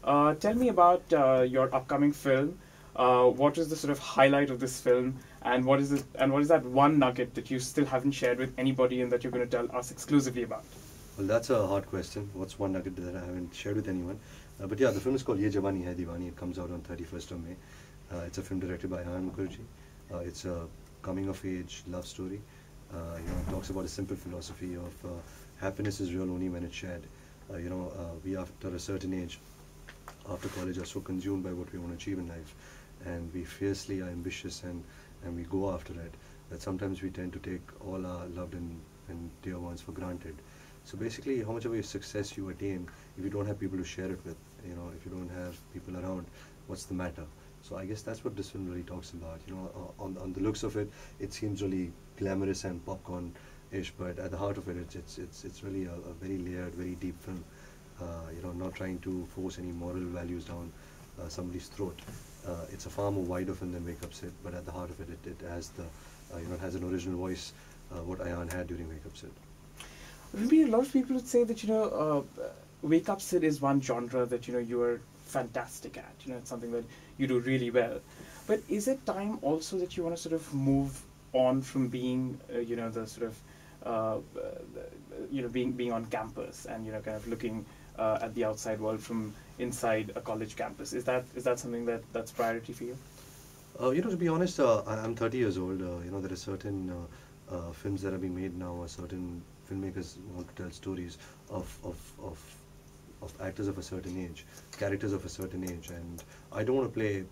Tell me about your upcoming film. What is the sort of highlight of this film, and what is it? And what is that one nugget that you still haven't shared with anybody, and that you're going to tell us exclusively about? Well, that's a hard question. What's one nugget that I haven't shared with anyone? But yeah, the film is called Yeh Jawaani Hai Deewani. It comes out on 31st of May. It's a film directed by Mukherjee. It's a coming-of-age love story. It talks about a simple philosophy of happiness is real only when it's shared. We after a certain age, after college, are so consumed by what we want to achieve in life, and we fiercely are ambitious and we go after it, that sometimes we tend to take all our loved and dear ones for granted. So basically, how much of a success you attain if you don't have people to share it with, if you don't have people around, what's the matter? So I guess that's what this film really talks about. On the looks of it, it seems really glamorous and popcorn-ish, but at the heart of it, it's really a very layered, very deep film. Not trying to force any moral values down somebody's throat. It's a far more wider film than Wake Up Sid, but at the heart of it, it has it has an original voice, what Ayan had during Wake Up Sid. Maybe a lot of people would say that Wake Up Sid is one genre that you are fantastic at. It's something that you do really well. But is it time also that you want to sort of move on from being the sort of being on campus and kind of looking at the outside world from inside a college campus? Is that something that's priority for you? To be honest, I'm 30 years old. There are certain films that are being made now, certain filmmakers want to tell stories of actors of a certain age, characters of a certain age, and I don't want to play,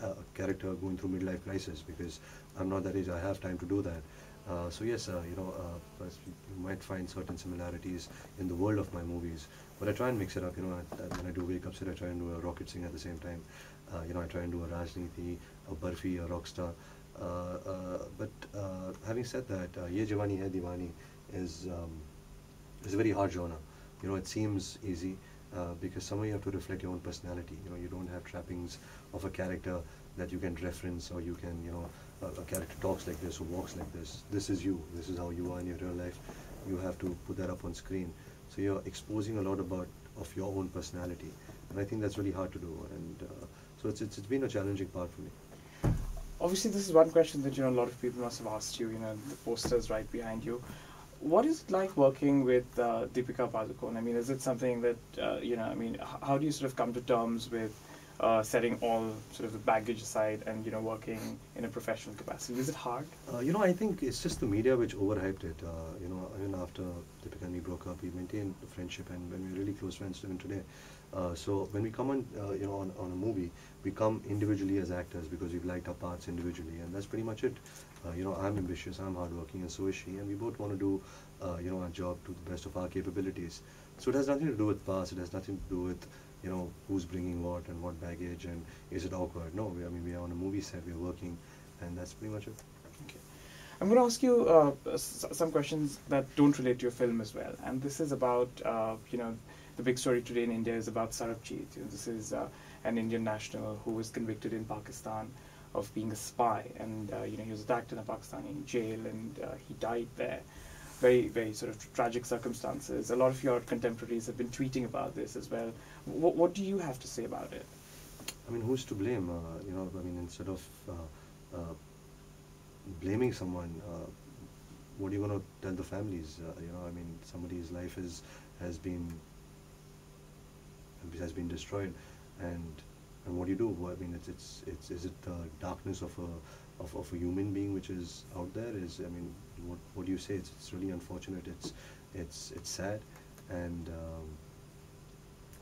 a character going through midlife crisis, because I'm not that age. I have time to do that. So yes, you might find certain similarities in the world of my movies, but I try and mix it up. When I do Wake Up Sid, I try and do a rocket sing at the same time. I try and do a Rajniti, a Barfi, a Rockstar. But having said that, Yeh Jawaani Hai Deewani is a very hard genre. It seems easy because somewhere you have to reflect your own personality. You don't have trappings of a character that you can reference, or you can, a character talks like this or walks like this. This is you. This is how you are in your real life. You have to put that up on screen. So you're exposing a lot of your own personality, and I think that's really hard to do. And so it's been a challenging part for me. Obviously, this is one question that a lot of people must have asked you. The poster's right behind you. What is it like working with Deepika Padukone? I mean, is it something that how do you sort of come to terms with setting all sort of the baggage aside and working in a professional capacity? Is it hard? I think it's just the media which overhyped it. Even after Deepika and me broke up, we maintained a friendship, and we're really close friends even today. So when we come on, on a movie, we come individually as actors because we've liked our parts individually, and that's pretty much it. I'm ambitious, I'm hardworking, and so is she, and we both want to do, our job to the best of our capabilities. So it has nothing to do with past. It has nothing to do with, who's bringing what and what baggage, and is it awkward? No, we are on a movie set, we're working, and that's pretty much it. Okay. I'm going to ask you some questions that don't relate to your film as well, and this is about, the big story today in India is about Sarabjit. This is an Indian national who was convicted in Pakistan of being a spy, and he was attacked in a Pakistani jail, and he died there. Very, very sort of tragic circumstances. A lot of your contemporaries have been tweeting about this as well. What do you have to say about it? I mean, who's to blame? Instead of blaming someone, what are you going to tell the families? Somebody's life has been destroyed, and what do you do? Is it the darkness of a human being which is out there? What do you say? It's really unfortunate. It's sad, and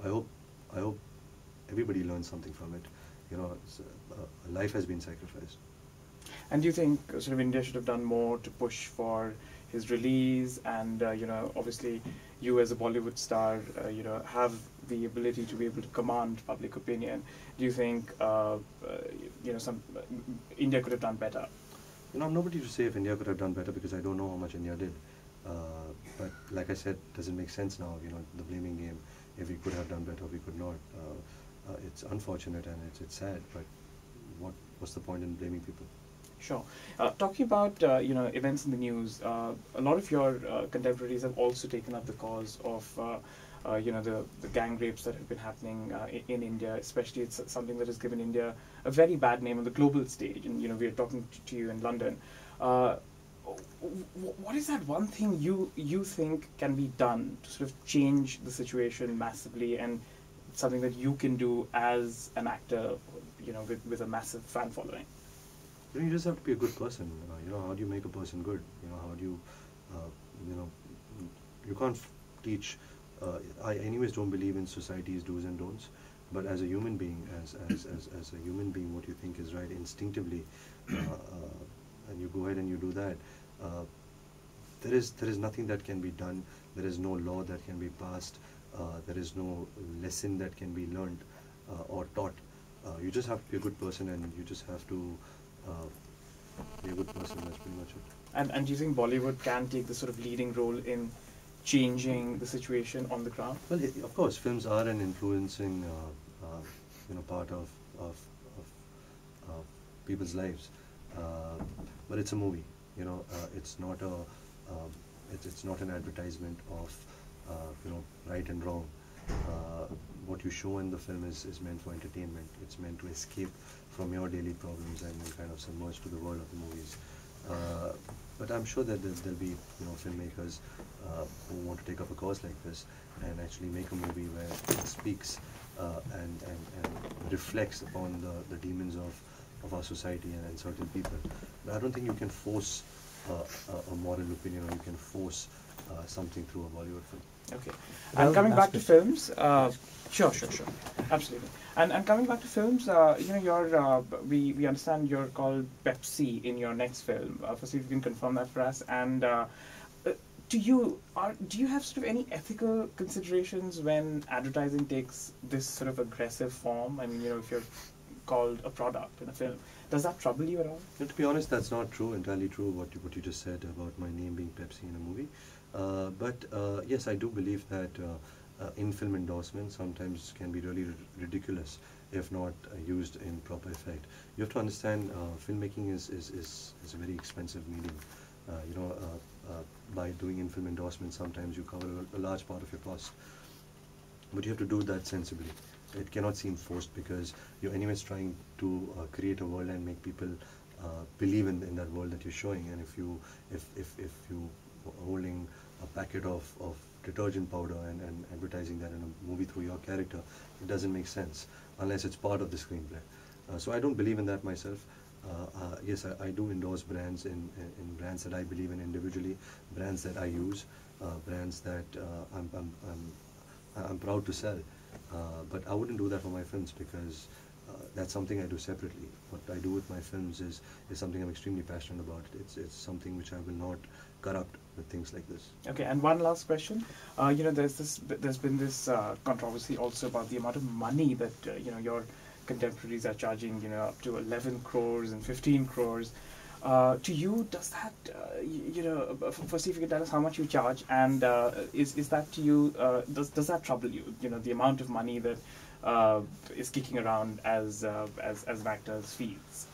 I hope everybody learns something from it. A life has been sacrificed. And do you think sort of India should have done more to push for his release? And obviously, you as a Bollywood star, have the ability to be able to command public opinion. Do you think India could have done better? I'm nobody to say if India could have done better, because I don't know how much India did. But like I said, does it make sense now? The blaming game. If we could have done better, we could not. It's unfortunate and it's sad. But what's the point in blaming people? Sure. Talking about events in the news, a lot of your contemporaries have also taken up the cause of the gang rapes that have been happening in India, especially it's something that has given India a very bad name on the global stage. And we are talking to you in London. What is that one thing you think can be done to sort of change the situation massively, and something that you can do as an actor, with a massive fan following? You just have to be a good person. How do you make a person good? How do you, you know, you can't teach. I anyways don't believe in society's do's and don'ts. But as a human being, as a human being, what you think is right instinctively, and you go ahead and you do that. There is nothing that can be done. There is no law that can be passed. There is no lesson that can be learned or taught. You just have to be a good person, and you just have to be a good person. That's pretty much it. And do you think Bollywood can take the sort of leading role in changing the situation on the ground? Well, of course, films are an influencing, part of people's lives. But it's a movie. It's not a, it's not an advertisement of, right and wrong. What you show in the film is meant for entertainment. It's meant to escape from your daily problems and kind of submerge to the world of the movies. But I'm sure that there'll be filmmakers who want to take up a cause like this and actually make a movie where it speaks and reflects upon the demons of our society and certain people. But I don't think you can force a moral opinion, or you can force something through a Bollywood film. Okay. And coming back to films, sure, absolutely. And coming back to films, we understand you're called Pepsi in your next film. Firstly, if you can confirm that for us. And do you have sort of any ethical considerations when advertising takes this sort of aggressive form? I mean, if you're called a product in a film, does that trouble you at all? To be honest, that's not entirely true. What you just said about my name being Pepsi in a movie. But yes, I do believe that in-film endorsement sometimes can be really ridiculous if not used in proper effect. You have to understand, filmmaking is a very expensive medium. By doing in-film endorsement, sometimes you cover a large part of your cost. But you have to do that sensibly. It cannot seem forced, because you're anyways trying to create a world and make people believe in that world that you're showing. And if you holding a packet of detergent powder and advertising that in a movie through your character, it doesn't make sense unless it's part of the screenplay. So I don't believe in that myself. Yes, I do endorse brands in brands that I believe in individually, brands that I use, brands that I'm proud to sell. But I wouldn't do that for my films, because that's something I do separately. What I do with my films is something I'm extremely passionate about. It's something which I will not corrupt with things like this. Okay, and one last question. There's been this controversy also about the amount of money that your contemporaries are charging, up to 11 crores and 15 crores. To you, does that, firstly, if you can tell us how much you charge, and is that to you, does that trouble you, the amount of money that is kicking around as an actor's fees?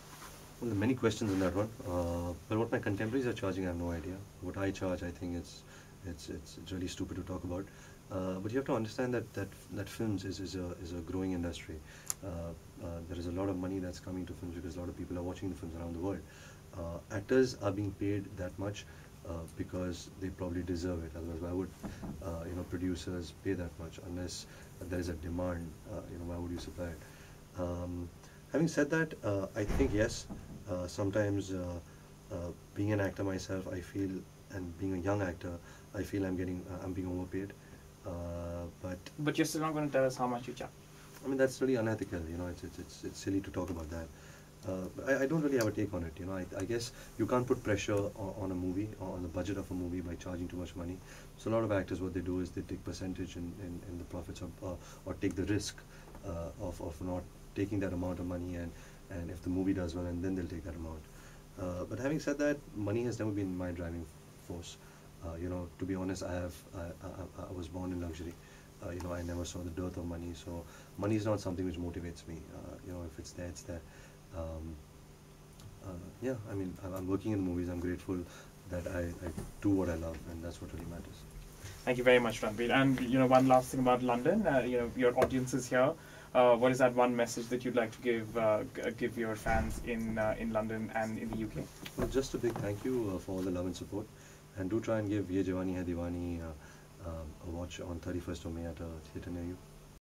Well, there are many questions in that one. But what my contemporaries are charging, I have no idea. What I charge, I think it's really stupid to talk about. But you have to understand that films is a growing industry. There is a lot of money that's coming to films because a lot of people are watching the films around the world. Actors are being paid that much because they probably deserve it. Otherwise, why would producers pay that much unless there is a demand? Why would you supply it? Having said that, I think yes. Sometimes being an actor myself, I feel, and being a young actor, I feel I'm being overpaid. But you're still not going to tell us how much you charge. I mean, that's really unethical. It's silly to talk about that. I don't really have a take on it. I guess you can't put pressure on a movie, or on the budget of a movie, by charging too much money. So a lot of actors, what they do is they take percentage in the profits or take the risk of not taking that amount of money, and if the movie does well, and then they'll take that amount. But having said that, money has never been my driving force. To be honest, I was born in luxury. I never saw the dearth of money, so money is not something which motivates me. If it's there, it's there. Yeah, I mean, I'm working in movies. I'm grateful that I do what I love, and that's what really matters. Thank you very much, Ranbir. And one last thing about London. Your audience is here. What is that one message that you'd like to give your fans in London and in the UK? Well, just a big thank you for all the love and support, and do try and give Ye Jawani Hai Diwani a watch on 31st of May at a theatre near you.